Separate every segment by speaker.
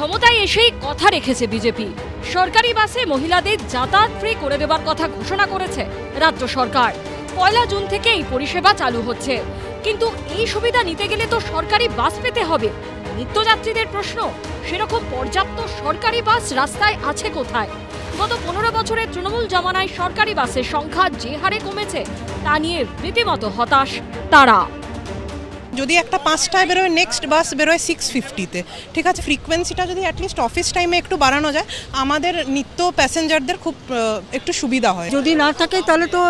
Speaker 1: ক্ষমতায় এসেই কথা রেখেছে বিজেপি। সরকারি বাসে মহিলাদের যাতায়াত ফ্রি করে দেবার কথা ঘোষণা করেছে রাজ্য সরকার। 1 জুন থেকে এই পরিষেবা চালু হচ্ছে। কিন্তু এই সুবিধা নিতে গেলে তো সরকারি বাস পেতে হবে। নিত্যযাত্রীদের প্রশ্ন, সেরকম পর্যাপ্ত সরকারি বাস রাস্তায় আছে কোথায়? গত 15 বছরের তৃণমূল জমানায় সরকারি বাসের সংখ্যা যে হারে কমেছে তা নিয়ে রীতিমতো হতাশ তারা।
Speaker 2: যদি একটা 5টায় বেরোয়, নেক্সট বাস বেরোয় 6:50-তে, ঠিক আছে, ফ্রিকোয়েন্সিটা যদি অ্যাটলিস্ট অফিস টাইমে একটু বাড়ানো যায়, আমাদের নিত্য প্যাসেঞ্জারদের খুব একটু সুবিধা হয়।
Speaker 3: যদি না থাকে তাহলে তো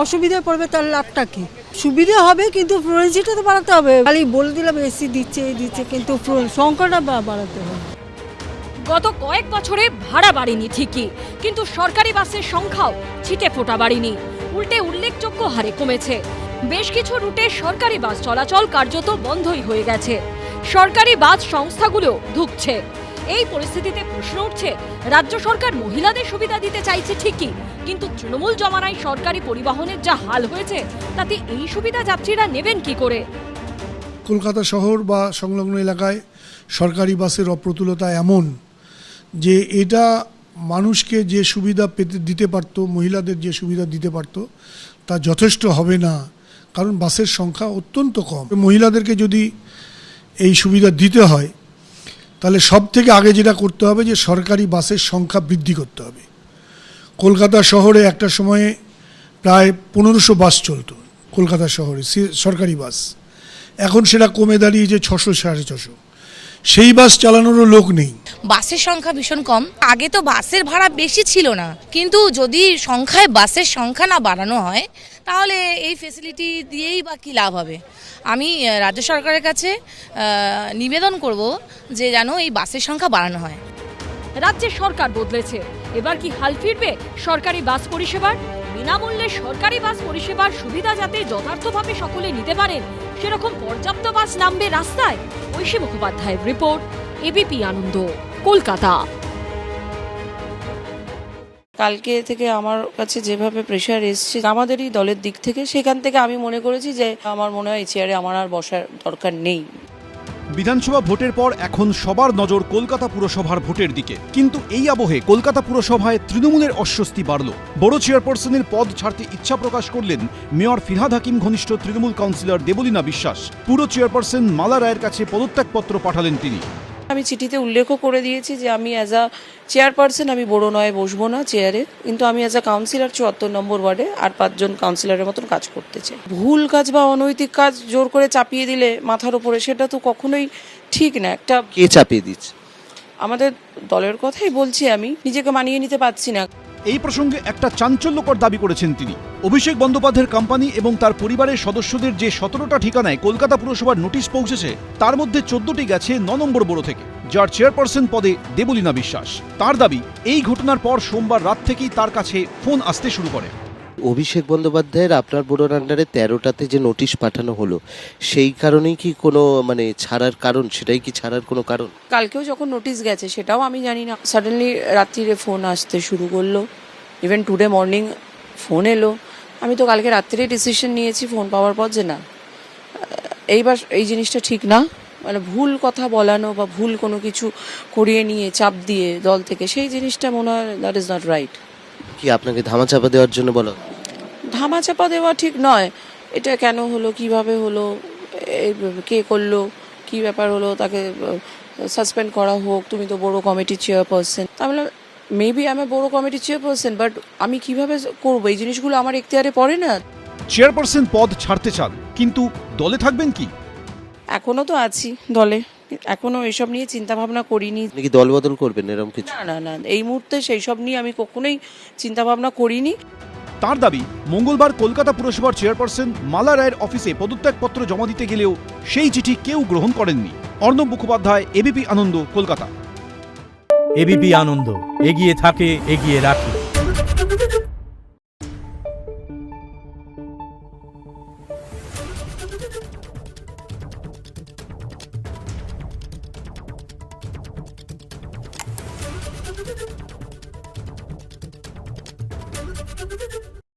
Speaker 3: অসুবিধায় পড়বে, তার লাভটা কি? সুবিধা হবে কিন্তু ফ্রিকোয়েন্সিটা তো বাড়াতে হবে। খালি বলে দিলাম এসি দিচ্ছে কিন্তু সংখ্যাটা বাড়াতে হবে।
Speaker 1: গত কয়েক বছরে ভাড়া বাড়েনি ঠিকই, কিন্তু সরকারি বাসের সংখ্যাও ছিটে ফোটা বাড়েনি, উল্টে উল্লেখযোগ্য হারে কমেছে। বেশ কিছু রুটে সরকারি বাস চলাচল কার্যত বন্ধই হয়ে গেছে। সরকারি বাস সংস্থাগুলো ধুঁকছে। এই পরিস্থিতিতে প্রশ্ন উঠছে, রাজ্য সরকার মহিলাদের সুবিধা দিতে চাইছে ঠিকই, কিন্তু তৃণমূল জমানায় সরকারি পরিবহনের যা হাল হয়েছে তাতে এই সুবিধা যাত্রীরা নেবেন কি করে?
Speaker 4: কলকাতা শহর বা সংলগ্ন এলাকায় সরকারি বাসের অপ্রতুলতা এমন যে এটা মানুষকে যে সুবিধা দিতে পারত, মহিলাদের যে সুবিধা দিতে পারত, তা যথেষ্ট হবে না, কারণ বাসের সংখ্যা অত্যন্ত কম। মহিলাদেরকে যদি এই সুবিধা দিতে হয় তাহলে সব থেকে আগে যেটা করতে হবে যে সরকারি বাসের সংখ্যা বৃদ্ধি করতে হবে। কলকাতা শহরে একটা সময়ে প্রায় 1500 বাস চলতো কলকাতা শহরে, সরকারি বাস। এখন সেটা কমে দাঁড়িয়েছে 600-650। সেই বাস চালানোরও লোক নেই।
Speaker 5: বাসের সংখ্যা ভীষণ কম। আগে তো বাসের ভাড়া বেশি ছিল না, কিন্তু যদি সংখ্যায় বাসের সংখ্যা না বাড়ানো হয় তাহলে এই ফেসিলিটি দিয়েই বা কী লাভ হবে? আমি রাজ্য সরকারের কাছে নিবেদন করব যে যেন এই বাসের সংখ্যা বাড়ানো হয়।
Speaker 1: রাজ্যের সরকার বদলেছে, এবার কি হাল ফিরবে সরকারি বাস পরিষেবার? বিনামূল্যে সরকারি বাস পরিষেবার সুবিধা যাতে যথার্থভাবে সকলে নিতে পারেন, সেরকম পর্যাপ্ত বাস নামবে রাস্তায়। ঐশী মুখোপাধ্যায়ের রিপোর্ট, এবিপি আনন্দ, কলকাতা।
Speaker 6: কালকে থেকে আমার কাছে যেভাবে প্রেশার এসছে আমাদেরই দলের দিক থেকে, সেখান থেকে আমি মনে করেছি যে আমার মনে হয় এই চেয়ারে আমার আর বসার দরকার নেই।
Speaker 7: বিধানসভা ভোটের পর এখন সবার নজর কলকাতা পুরসভার ভোটের দিকে। কিন্তু এই আবহে কলকাতা পুরসভায় তৃণমূলের অস্বস্তি বাড়ল। বড় চেয়ারপারসনের পদ ছাড়তে ইচ্ছা প্রকাশ করলেন মেয়র ফিরহাদ হাকিম ঘনিষ্ঠ তৃণমূল কাউন্সিলর দেবলীনা বিশ্বাস। পুরো চেয়ারপারসন মালা রায়ের কাছে পদত্যাগপত্র পাঠালেন তিনি।
Speaker 6: আমি চিঠিতে উল্লেখও করে দিয়েছি যে আমি অ্যাজ আ চেয়ারপারসন আমি বড় নয় বসবো না চেয়ারে, কিন্তু আমি অ্যাজ আ কাউন্সিলর 74 নম্বর ওয়ার্ডে আর 5 জন কাউন্সিলরের মতন কাজ করতে চাই। ভুল কাজ বা অনৈতিক কাজ জোর করে চাপিয়ে দিলে মাথার উপরে, সেটা তো কখনোই ঠিক না। একটা
Speaker 8: কে চাপিয়ে দিচ্ছে?
Speaker 6: আমাদের দলের কথাই বলছি, আমি নিজেকে মানিয়ে নিতে পারছি না।
Speaker 7: এই প্রসঙ্গে একটা চাঞ্চল্যকর দাবি করেছেন তিনি। অভিষেক বন্দ্যোপাধ্যায়ের কোম্পানি এবং তার পরিবারের সদস্যদের যে 17টা ঠিকানায় কলকাতা পুরসভার নোটিশ পৌঁছেছে, তার মধ্যে 14টি গেছে 9 নম্বর বড় থেকে, যার চেয়ারপারসন পদে দেবলীনা বিশ্বাস। তার দাবি, এই ঘটনার পর সোমবার রাত থেকেই তার কাছে ফোন আসতে শুরু করে।
Speaker 8: অভিষেক বন্দ্যোপাধ্যায়ের আপনার বোর্ডের আন্ডারে 13টাতে যে নোটিশ পাঠানো হলো, সেই কারণেই কি কোনো ছাড়ার কারণ? সেটাই কি ছাড়ার কোনো কারণ?
Speaker 6: কালকেও যখন নোটিশ গেছে সেটাও আমি জানি না। সাডেনলি রাত্রিরে ফোন আসতে শুরু করলো, ইভেন টুডে মর্নিং ফোন এলো। আমি তো কালকে রাত্রে ডিসিশন নিয়েছি ফোন পাওয়ার পর যে না, এইবার এই জিনিসটা ঠিক না। ভুল কথা বলানো বা ভুল কোনো কিছু করিয়ে নিয়ে চাপ দিয়ে দল থেকে, সেই জিনিসটা মনে হয় দ্যাট ইজ নট রাইট।
Speaker 8: কি আপনাকে ধামাচাপা দেওয়ার জন্য বলো?
Speaker 6: ধামাচাপা দেওয়া ঠিক নয়। এটা কেন হলো, কিভাবে হলো, কে করলো, কি ব্যাপার হলো, তাকে সাসপেন্ড করা হোক, তুমি তো বড় কমিটি চেয়ারপারসন। তাহলে মেবি আমি বড় কমিটি চেয়ারপারসন, বাট আমি কিভাবে করবো? এই জিনিসগুলো আমার এখতিয়ারে পড়ে না।
Speaker 7: চেয়ারপারসন পদ ছাড়তে চান, কিন্তু দলে থাকবেন কি?
Speaker 6: এখনো তো আছি দলে, এখনো এসব নিয়ে চিন্তা ভাবনা করিনি।
Speaker 8: নাকি দল বদল করবেন এরকম কিছু?
Speaker 6: না না, এই মুহূর্তে সেই সব নিয়ে আমি কখনোই চিন্তা ভাবনা করিনি।
Speaker 7: তার দাবি, মঙ্গলবার কলকাতা পুরসভার চেয়ারপারসন মালা রায়ের অফিসে পদত্যাগপত্র জমা দিতে গেলেও সেই চিঠি কেউ গ্রহণ করেননি। অর্ণব মুখোপাধ্যায়, এবিপি আনন্দ, কলকাতা।
Speaker 9: এবিপি আনন্দ, এগিয়ে থাকে, এগিয়ে রাখে।